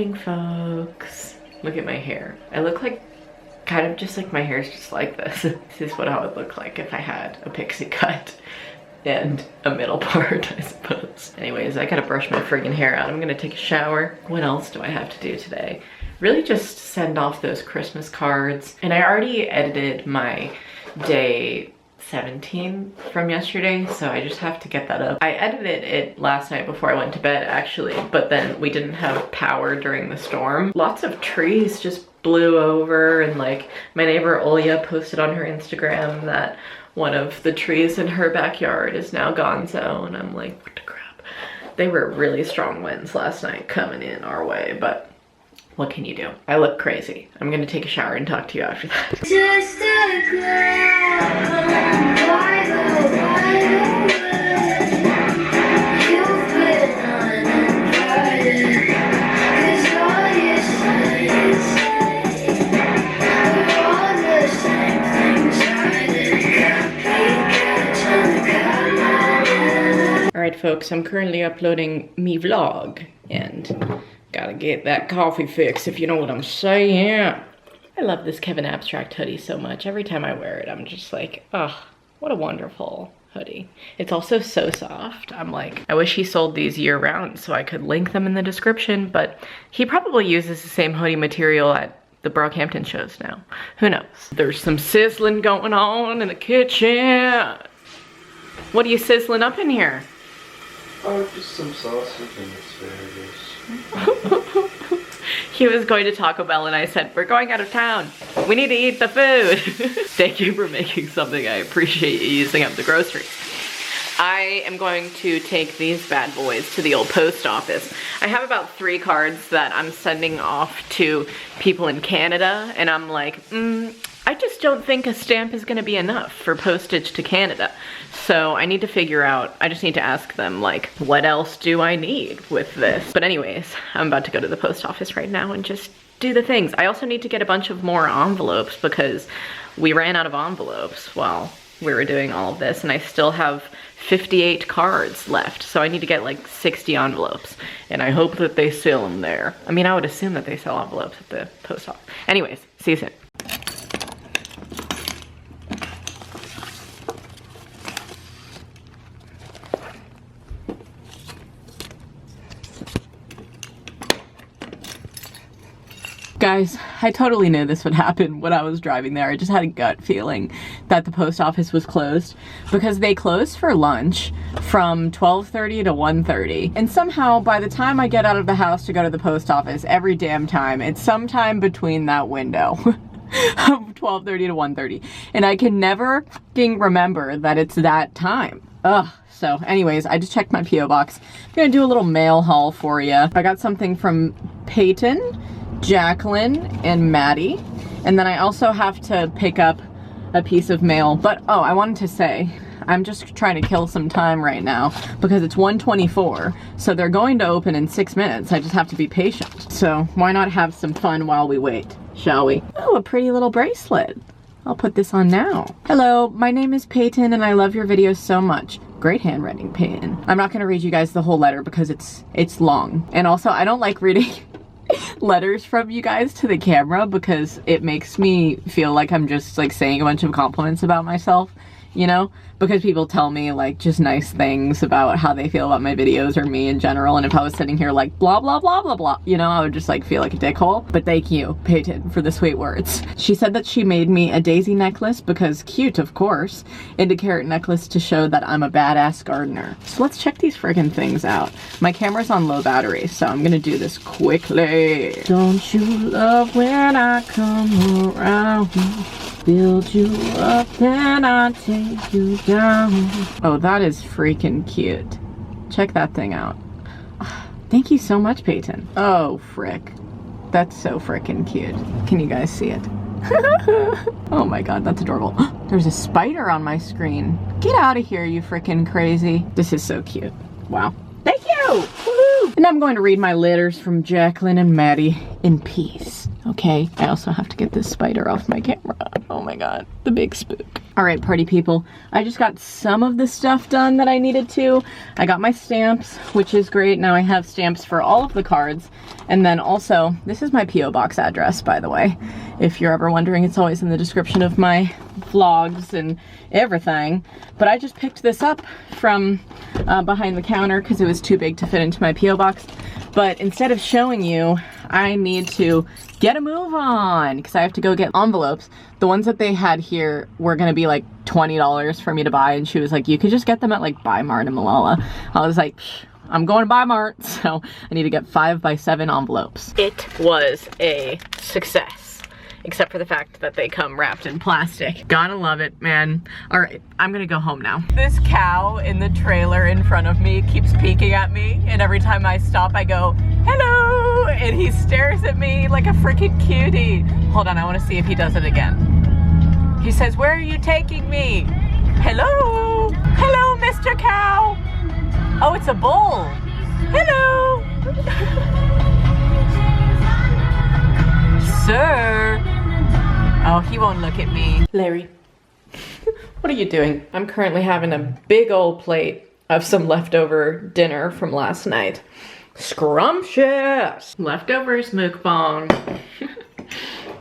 morning, folks. Look at my hair. I look like, kind of just like my hair's just like this. This is what I would look like if I had a pixie cut and a middle part, I suppose. Anyways, I gotta brush my friggin' hair out. I'm gonna take a shower. What else do I have to do today? Really just send off those Christmas cards. And I already edited my day 17 from yesterday, so I just have to get that up. I edited it last night before I went to bed, actually, but then we didn't have power during the storm. Lots of trees just blew over, and like my neighbor Olya posted on her Instagram that one of the trees in her backyard is now gonzo, and I'm like, what the crap? They were really strong winds last night coming in our way, but what can you do? I look crazy. I'm gonna take a shower and talk to you after that. Just a Alright folks, I'm currently uploading me vlog and gotta get that coffee fix, if you know what I'm saying. I love this Kevin Abstract hoodie so much. Every time I wear it, I'm just like, oh, what a wonderful hoodie. It's also so soft. I'm like, I wish he sold these year round so I could link them in the description, but he probably uses the same hoodie material at the Brockhampton shows now. Who knows? There's some sizzling going on in the kitchen. What are you sizzling up in here? Oh, just some sausage and asparagus. He was going to Taco Bell and I said, we're going out of town. We need to eat the food. Thank you for making something. I appreciate you using up the groceries. I am going to take these bad boys to the old post office. I have about 3 cards that I'm sending off to people in Canada, and I'm like, I just don't think a stamp is gonna be enough for postage to Canada. So I need to figure out, I just need to ask them like, what else do I need with this? But anyways, I'm about to go to the post office right now and just do the things. I also need to get a bunch of more envelopes because we ran out of envelopes while we were doing all of this, and I still have 58 cards left. So I need to get like 60 envelopes, and I hope that they sell them there. I mean, I would assume that they sell envelopes at the post office. Anyways, see you soon. Guys, I totally knew this would happen when I was driving there. I just had a gut feeling that the post office was closed because they closed for lunch from 12:30 to 1:30. And somehow by the time I get out of the house to go to the post office, every damn time, it's sometime between that window of 12:30 to 1:30. And I can never remember that it's that time. Ugh. So anyways, I just checked my P.O. box. I'm gonna do a little mail haul for you. I got something from Peyton, Jacqueline, and Maddie, and then I also have to pick up a piece of mail. But oh, I wanted to say, I'm just trying to kill some time right now because it's 1:24, so they're going to open in 6 minutes. I just have to be patient. So why not have some fun while we wait, shall we? Oh, a pretty little bracelet. I'll put this on now. Hello, my name is Peyton and I love your videos so much. Great handwriting, Peyton. I'm not gonna read you guys the whole letter because it's long. And also, I don't like reading letters from you guys to the camera because it makes me feel like I'm just like saying a bunch of compliments about myself, you know, because people tell me like just nice things about how they feel about my videos or me in general, and if I was sitting here like blah blah blah blah blah, you know, I would just like feel like a dickhole. But thank you, Peyton, for the sweet words. She said that she made me a daisy necklace because cute, of course, and a carrot necklace to show that I'm a badass gardener. So let's check these friggin' things out. My camera's on low battery, so I'm gonna do this quickly. Don't you love when I come around? Build you up and I take you down. Oh, that is freaking cute. Check that thing out. Thank you so much, Peyton. Oh, frick. That's so freaking cute. Can you guys see it? Oh my god, that's adorable. There's a spider on my screen. Get out of here, you freaking crazy. This is so cute. Wow. Thank you! Woohoo! And I'm going to read my letters from Jacqueline and Maddie in peace. Okay, I also have to get this spider off my camera. Oh my god, the big spook. All right, party people, I just got some of the stuff done that I needed to. I got my stamps, which is great. Now I have stamps for all of the cards. And then also, this is my P.O. box address, by the way. If you're ever wondering, it's always in the description of my vlogs and everything. But I just picked this up from behind the counter because it was too big to fit into my P.O. box. But instead of showing you, I need to get a move on because I have to go get envelopes. The ones that they had here were gonna be like $20 for me to buy, and she was like, you could just get them at like Bi-Mart in Malala. I was like, I'm going to Bi-Mart, so I need to get 5x7 envelopes. It was a success, except for the fact that they come wrapped in plastic. Gotta love it, man. All right, I'm gonna go home now. This cow in the trailer in front of me keeps peeking at me, and every time I stop, I go, hello, and he stares at me like a freaking cutie. Hold on, I wanna see if he does it again. He says, where are you taking me? Hello? Hello, Mr. Cow. Oh, it's a bull. Hello. Sir. Oh, he won't look at me. Larry, what are you doing? I'm currently having a big old plate of some leftover dinner from last night. Scrumptious. Leftovers mukbang.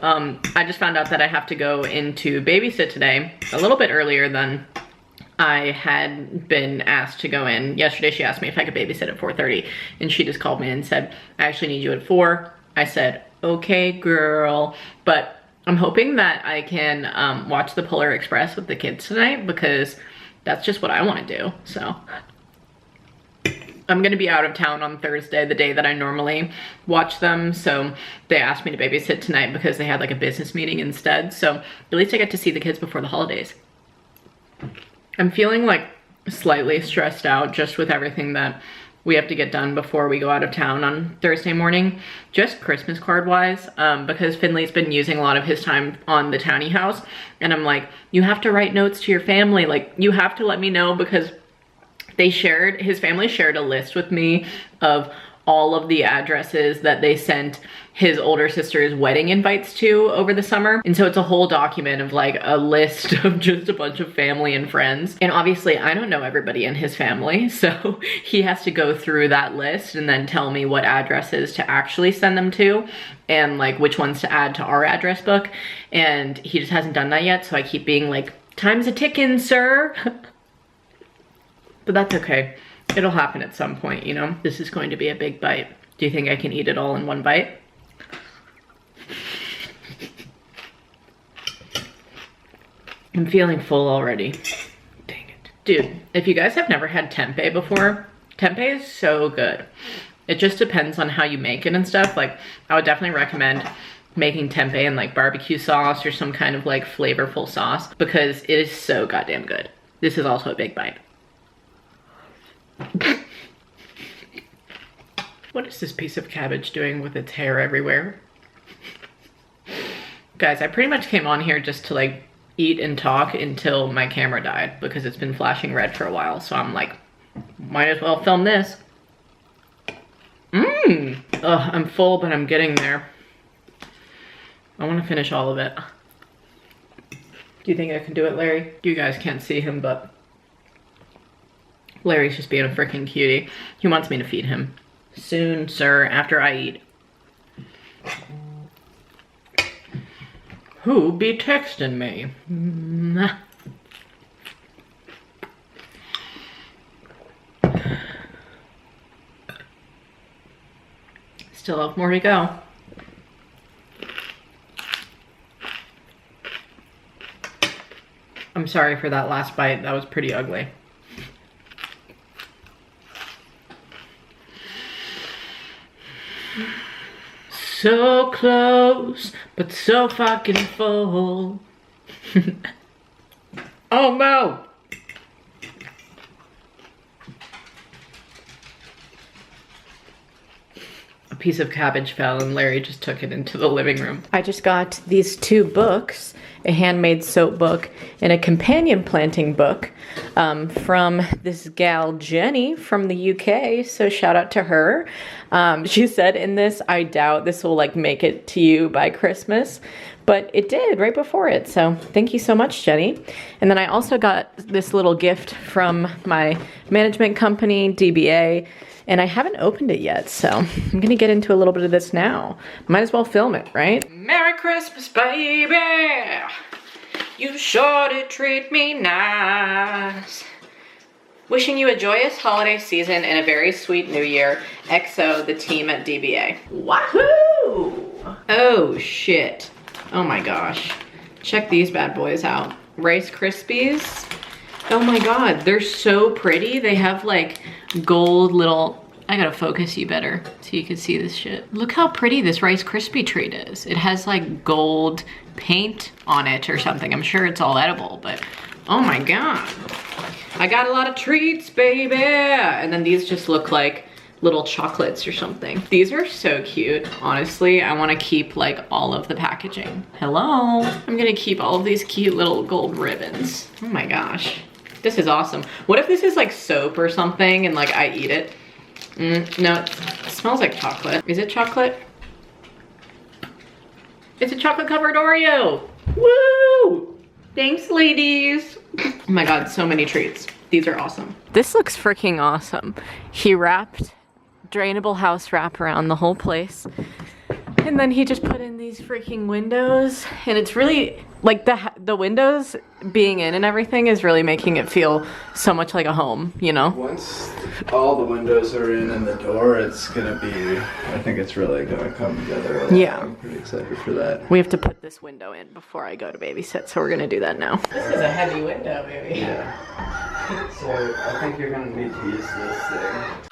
I just found out that I have to go into babysit today a little bit earlier than I had been asked to go in. Yesterday she asked me if I could babysit at 4:30, and she just called me and said, I actually need you at 4. I said, okay girl, but I'm hoping that I can watch the Polar Express with the kids tonight because that's just what I want to do. So I'm gonna be out of town on Thursday, the day that I normally watch them. So they asked me to babysit tonight because they had like a business meeting instead. So at least I get to see the kids before the holidays. I'm feeling like slightly stressed out just with everything that we have to get done before we go out of town on Thursday morning, just Christmas card wise, because Finley's been using a lot of his time on the tiny house. And I'm like, you have to write notes to your family. Like, you have to let me know, because his family shared a list with me of all of the addresses that they sent his older sister's wedding invites to over the summer. And so it's a whole document of like a list of just a bunch of family and friends. And obviously I don't know everybody in his family, so he has to go through that list and then tell me what addresses to actually send them to and like which ones to add to our address book. And he just hasn't done that yet, so I keep being like, time's a ticking, sir. But that's okay. It'll happen at some point, you know? This is going to be a big bite. Do you think I can eat it all in one bite? I'm feeling full already. Dang it. Dude, if you guys have never had tempeh before, tempeh is so good. It just depends on how you make it and stuff. Like, I would definitely recommend making tempeh in like barbecue sauce or some kind of like flavorful sauce because it is so goddamn good. This is also a big bite. What is this piece of cabbage doing with its hair everywhere? Guys, I pretty much came on here just to like eat and talk until my camera died because it's been flashing red for a while. So I'm like, might as well film this. Ugh, I'm full, but I'm getting there. I want to finish all of it. Do you think I can do it, Larry? You guys can't see him, but Larry's just being a freaking cutie. He wants me to feed him. Soon, sir, after I eat. Who be texting me? Still have more to go. I'm sorry for that last bite. That was pretty ugly. So close, but so fucking full. Oh no! A piece of cabbage fell and Larry just took it into the living room. I just got these 2 books, a handmade soap book and a companion planting book. from this gal Jenny from the UK. So shout out to her. She said in this, I doubt this will like make it to you by Christmas, but it did right before it. So thank you so much, Jenny. And then I also got this little gift from my management company, DBA, and I haven't opened it yet. So I'm gonna get into a little bit of this now. Might as well film it, right? Merry Christmas, baby. You sure did treat me nice. Wishing you a joyous holiday season and a very sweet new year. XO, the team at DBA. Wahoo! Oh shit. Oh my gosh. Check these bad boys out. Rice Krispies. Oh my god, they're so pretty. They have like gold little, I gotta focus you better so you can see this shit. Look how pretty this Rice Krispie treat is. It has like gold paint on it or something. I'm sure it's all edible, but oh my god. I got a lot of treats, baby. And then these just look like little chocolates or something. These are so cute. Honestly, I want to keep like all of the packaging. Hello. I'm gonna keep all of these cute little gold ribbons. Oh my gosh. This is awesome. What if this is like soap or something and like I eat it? No, it smells like chocolate. Is it chocolate? It's a chocolate covered Oreo. Woo! Thanks, ladies. Oh my god, so many treats. These are awesome. This looks freaking awesome. He wrapped drainable house wrap around the whole place. And then he just put in these freaking windows. And it's really, like the windows being in and everything is really making it feel so much like a home, you know? Once all the windows are in and the door, it's gonna be, I think it's really gonna come together a lot. Yeah. I'm pretty excited for that. We have to put this window in before I go to babysit, so we're gonna do that now. This is a heavy window, baby. Yeah. So I think you're gonna need to use this thing.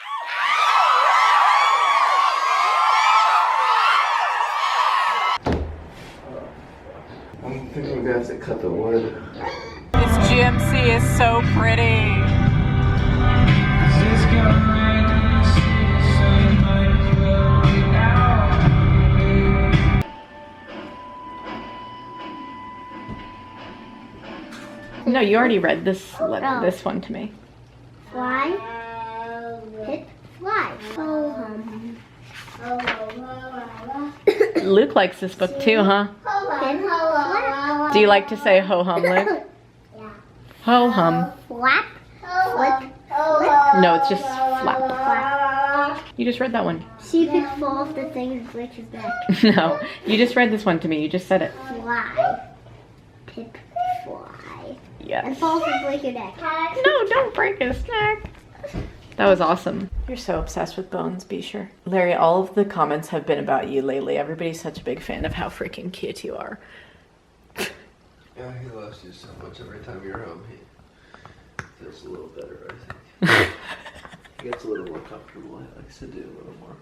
I'm thinking we're gonna have to cut the wood. This GMC is so pretty. No, you already read this this one to me. Fly, hit, fly. Ho hum. Luke likes this book too, huh? Do you like to say ho hum, Luke? Yeah. Ho hum. Flap, flip, No, it's just flap. You just read that one. She picks full of the things break his back. No, you just read this one to me. You just said it. Fly, pick, fly. Yes. And falls and break your neck. No, don't break his neck. That was awesome. You're so obsessed with bones, be sure. Larry, all of the comments have been about you lately. Everybody's such a big fan of how freaking cute you are. Yeah, he loves you so much every time you're home. He feels a little better, I think. He gets a little more comfortable. He likes to do a little more.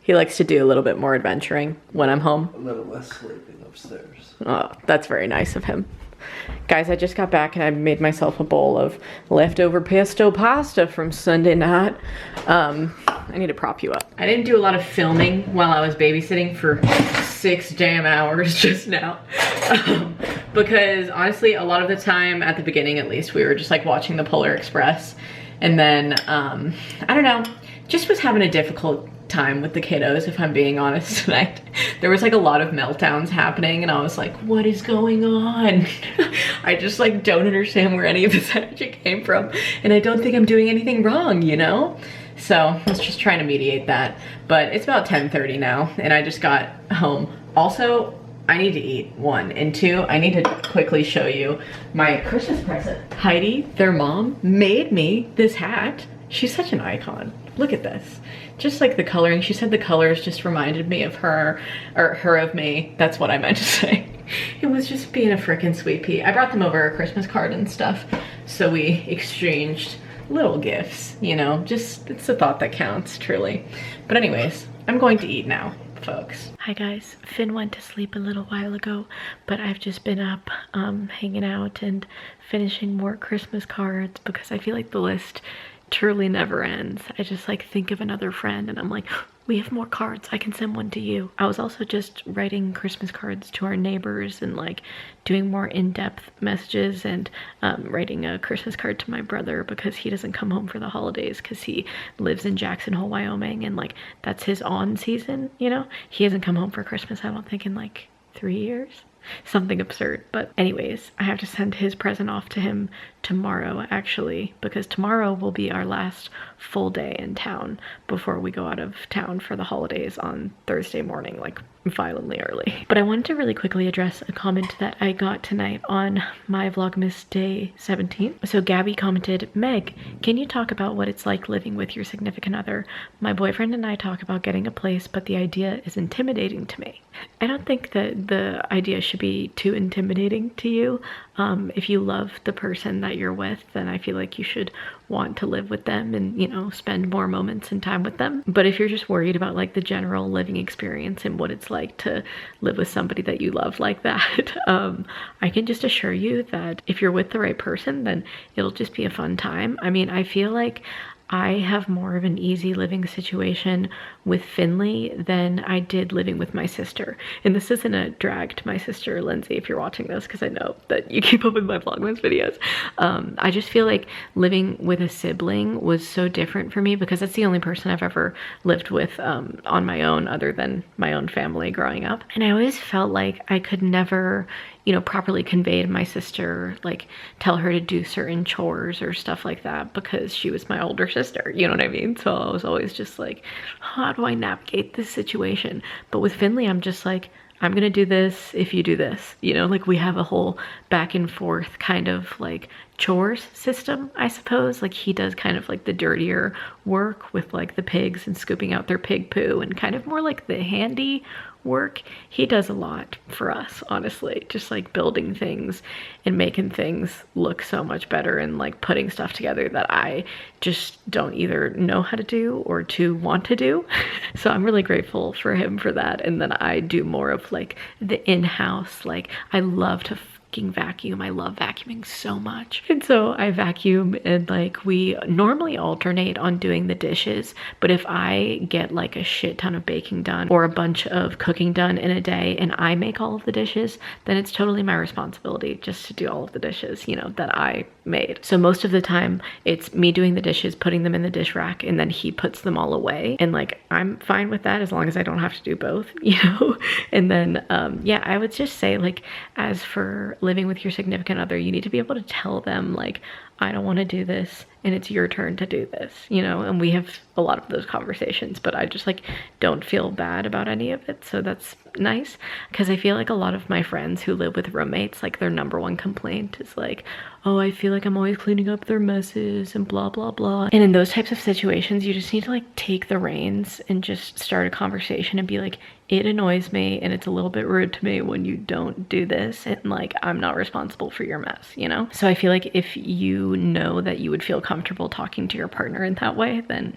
He likes to do a little bit more adventuring when I'm home. A little less sleeping upstairs. Oh, that's very nice of him. Guys, I just got back and I made myself a bowl of leftover pesto pasta from Sunday night. I need to prop you up. I didn't do a lot of filming while I was babysitting for 6 damn hours just now. Because honestly, a lot of the time, at the beginning at least, we were just like watching the Polar Express. And then, I don't know, just was having a difficult time with the kiddos, if I'm being honest tonight. There was like a lot of meltdowns happening and I was like, what is going on? I just like don't understand where any of this energy came from and I don't think I'm doing anything wrong, you know? So I was just trying to mediate that. But it's about 10:30 now and I just got home. Also, I need to eat, 1. And 2, I need to quickly show you my Christmas present. Heidi, their mom, made me this hat. She's such an icon. Look at this. Just like the coloring. She said the colors just reminded me of her, or her of me. That's what I meant to say. It was just being a frickin' sweet pea. I brought them over a Christmas card and stuff. So we exchanged little gifts, you know, just, it's the thought that counts, truly. But anyways, I'm going to eat now, folks. Hi guys, Finn went to sleep a little while ago, but I've just been up hanging out and finishing more Christmas cards because I feel like the list truly never ends. I just like think of another friend and I'm like, we have more cards. I can send one to you. I was also just writing Christmas cards to our neighbors and like doing more in-depth messages, and writing a Christmas card to my brother because he doesn't come home for the holidays because he lives in Jackson Hole, Wyoming, and like that's his on season, you know? He hasn't come home for Christmas, I don't think, in like 3 years. Something absurd. But anyways, I have to send his present off to him tomorrow, actually, because tomorrow will be our last full day in town before we go out of town for the holidays on Thursday morning, like violently early. But I wanted to really quickly address a comment that I got tonight on my Vlogmas day 17. So Gabby commented, "Meg, can you talk about what it's like living with your significant other? My boyfriend and I talk about getting a place, but the idea is intimidating to me." I don't think that the idea should be too intimidating to you. If you love the person that you're with, then I feel like you should want to live with them and, you know, spend more moments and time with them. But if you're just worried about like the general living experience and what it's like to live with somebody that you love like that, I can just assure you that if you're with the right person, then it'll just be a fun time. I mean, I feel like I have more of an easy living situation with Finley than I did living with my sister. And this isn't a drag to my sister, Lindsay, if you're watching this, because I know that you keep up with my Vlogmas videos. I just feel like living with a sibling was so different for me because that's the only person I've ever lived with on my own other than my own family growing up. And I always felt like I could never, you know, properly convey to my sister, like tell her to do certain chores or stuff like that because she was my older sister, you know what I mean? So I was always just like, how do I navigate this situation? But with Finley, I'm just like, I'm gonna do this if you do this, you know, like we have a whole back and forth kind of like chores system, I suppose. Like he does kind of like the dirtier work with like the pigs and scooping out their pig poo, and kind of more like the handy work. He does a lot for us, honestly, just like building things and making things look so much better and like putting stuff together that I just don't either know how to do or to want to do. So I'm really grateful for him for that. And then I do more of like the in-house, like I love to vacuum. I love vacuuming so much. And so I vacuum, and like we normally alternate on doing the dishes, but if I get like a shit ton of baking done or a bunch of cooking done in a day and I make all of the dishes, then it's totally my responsibility just to do all of the dishes, you know, that I made. So most of the time it's me doing the dishes, putting them in the dish rack, and then he puts them all away. And like I'm fine with that as long as I don't have to do both, you know. And then yeah, I would just say, like, as for living with your significant other, you need to be able to tell them, like, I don't want to do this and it's your turn to do this, you know. And we have a lot of those conversations, but I just like don't feel bad about any of it. So that's nice, because I feel like a lot of my friends who live with roommates, like their number one complaint is like, oh, I feel like I'm always cleaning up their messes and blah blah blah. And in those types of situations, you just need to like take the reins and just start a conversation and be like, it annoys me and it's a little bit rude to me when you don't do this, and like I'm not responsible for your mess, you know. So I feel like if you know that you would feel comfortable talking to your partner in that way, then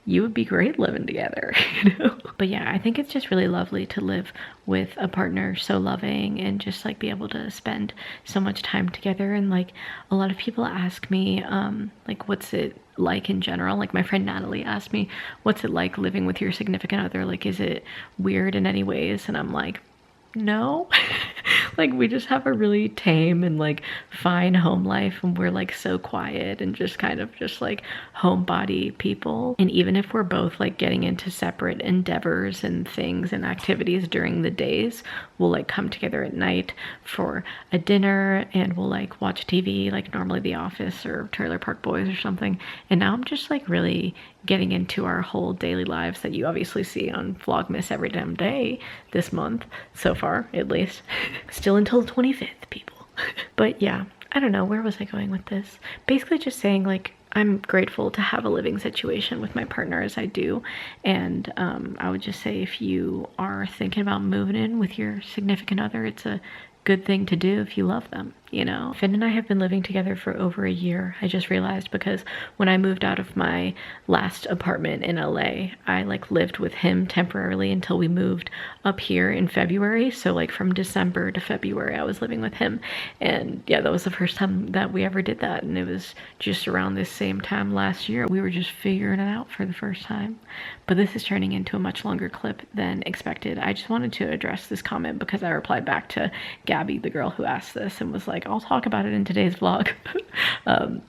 you would be great living together, you know. But yeah, I think it's just really lovely to live with a partner so loving and just like be able to spend so much time together. And like a lot of people ask me like what's it like in general. Like my friend Natalie asked me, what's it like living with your significant other? Like, is it weird in any ways? And I'm like, no. Like we just have a really tame and like fine home life, and we're like so quiet and just kind of just like homebody people. And even if we're both like getting into separate endeavors and things and activities during the days, we'll like come together at night for a dinner and we'll like watch TV, like normally The Office or Trailer Park Boys or something. And now I'm just like really getting into our whole daily lives that you obviously see on Vlogmas every damn day this month, so far at least. Still until the 25th, people. But yeah, I don't know, where was I going with this? Basically just saying, like, I'm grateful to have a living situation with my partner as I do. And I would just say, if you are thinking about moving in with your significant other, it's a good thing to do if you love them, you know? Finn and I have been living together for over a year. I just realized because when I moved out of my last apartment in LA, I like lived with him temporarily until we moved up here in February. So like from December to February, I was living with him. And yeah, that was the first time that we ever did that. And it was just around this same time last year. We were just figuring it out for the first time. But this is turning into a much longer clip than expected. I just wanted to address this comment because I replied back to Gabby, the girl who asked this, and was like, I'll talk about it in today's vlog.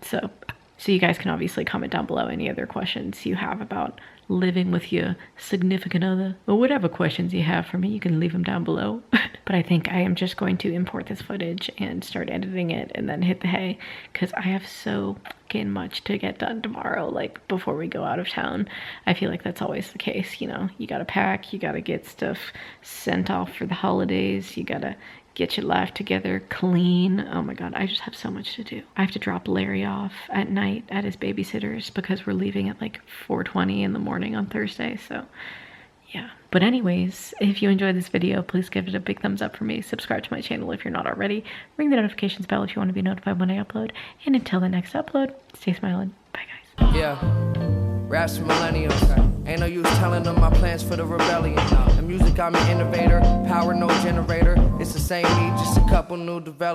So you guys can obviously comment down below any other questions you have about living with your significant other, or whatever questions you have for me, you can leave them down below. But I think I am just going to import this footage and start editing it and then hit the hay, because I have so fucking much to get done tomorrow, like before we go out of town. I feel like that's always the case, you know, you gotta pack, you gotta get stuff sent off for the holidays, you gotta get your life together, clean. Oh my god, I just have so much to do. I have to drop Larry off at night at his babysitter's because we're leaving at like 4:20 in the morning on Thursday, so yeah. But anyways, if you enjoyed this video, please give it a big thumbs up for me. Subscribe to my channel if you're not already. Ring the notifications bell if you want to be notified when I upload. And until the next upload, stay smiling. Bye guys. Yeah. Raps for millennials. Ain't no use telling them my plans for the rebellion. The music got me innovator, power no generator. It's the same me, just a couple new developments.